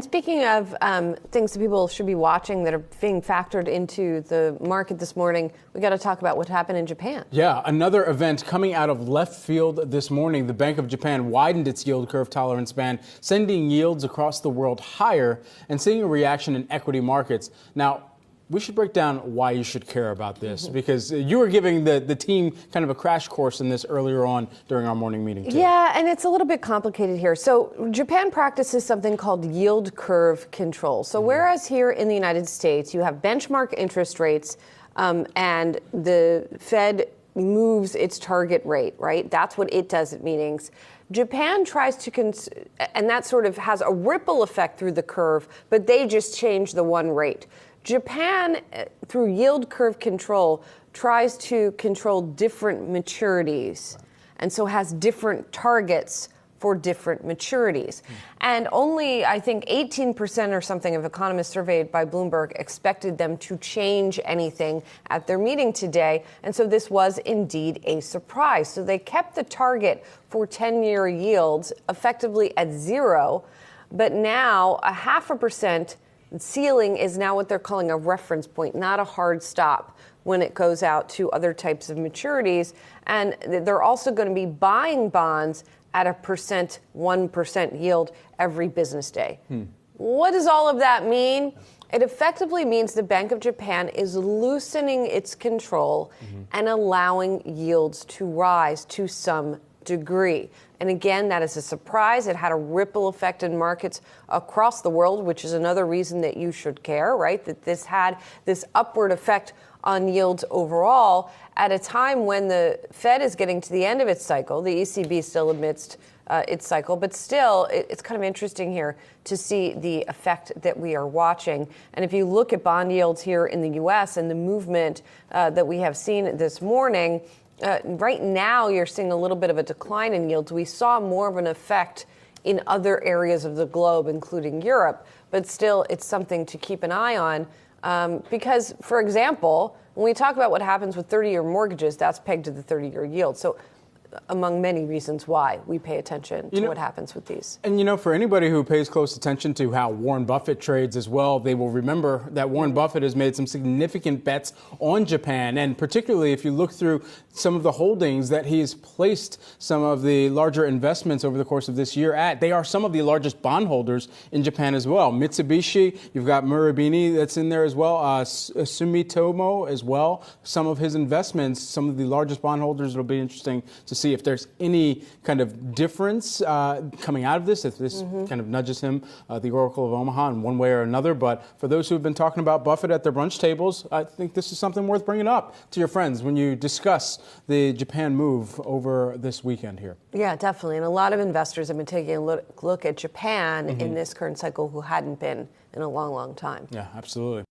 Speaking of things that people should be watching that are being factored into the market this morning, we got to talk about what happened in Japan. Yeah, another event coming out of left field this morning. The Bank of Japan widened its yield curve tolerance band, sending yields across the world higher and seeing a reaction in equity markets. Now, we should break down why you should care about this, because you were giving the team kind of a crash course in this earlier on during our morning meeting, too. Yeah, and it's a little bit complicated here. So Japan practices something called yield curve control. So whereas here in the United States, you have benchmark interest rates and the Fed moves its target rate, right? That's what it does at meetings. Japan tries to, and that sort of has a ripple effect through the curve, but they just change the one rate. Japan, through yield curve control, tries to control different maturities and so has different targets for different maturities. And only, I think, 18% or something of economists surveyed by Bloomberg expected them to change anything at their meeting today. And so this was indeed a surprise. So they kept the target for 10-year yields effectively at zero, but now a 0.5% ceiling is now what they're calling a reference point, not a hard stop when it goes out to other types of maturities. And they're also going to be buying bonds at 1% yield every business day. What does all of that mean? It effectively means the Bank of Japan is loosening its control and allowing yields to rise to some degree. And again, that is a surprise. It had a ripple effect in markets across the world, which is another reason that you should care, right? That this had this upward effect on yields overall at a time when the Fed is getting to the end of its cycle. The ECB still amidst its cycle, but still, it's kind of interesting here to see the effect that we are watching. And if you look at bond yields here in the U.S. and the movement that we have seen this morning, right now, you're seeing a little bit of a decline in yields. We saw more of an effect in other areas of the globe, including Europe, but still, it's something to keep an eye on because, for example, when we talk about what happens with 30-year mortgages, that's pegged to the 30-year yield. So among many reasons why we pay attention to what happens with these. And, for anybody who pays close attention to how Warren Buffett trades as well, they will remember that Warren Buffett has made some significant bets on Japan. And particularly if you look through some of the holdings that he's placed some of the larger investments over the course of this year at, they are some of the largest bondholders in Japan as well. Mitsubishi, you've got Marubeni that's in there as well, Sumitomo as well. Some of his investments, some of the largest bondholders. It'll be interesting to see if there's any kind of difference coming out of this, if this kind of nudges him, the Oracle of Omaha, in one way or another. But for those who have been talking about Buffett at their brunch tables, I think this is something worth bringing up to your friends when you discuss the Japan move over this weekend here. Yeah, definitely. And a lot of investors have been taking a look at Japan in this current cycle who hadn't been in a long, long time. Yeah, absolutely.